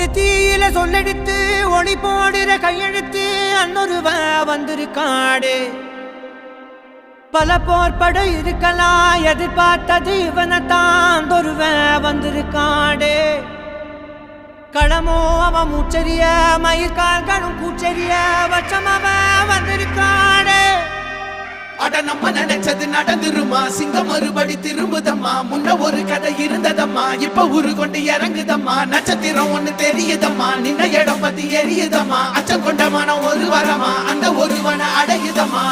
ஒரு தீயில சொல்லெடுத்து ஒளி போடுற கையெழுத்து அன்னொருவ வந்திருக்காடு பல போர்பட இருக்கலாம் எதிர்பார்த்தது இவனைத்தான் ஒருவ வந்திருக்காடு களமோ அவன் மூச்சரிய மயிர்கால்களும் கூச்சரிய வச்சம் அவன் வந்திருக்காடு அட நம்ம நினைச்சது நடந்துருமா சிங்கம் மறுபடி திரும்புதம்மா முன்ன ஒரு கதை இருந்ததம்மா இப்ப உரு கொண்டு இறங்குதம்மா நட்சத்திரம் ஒண்ணு தெரியுதம்மா நின்ன இடம் பத்தி எரியுதம்மா அச்சம் கொண்ட மனம் ஒரு வரமா அந்த ஒருவனை அடையுதம்மா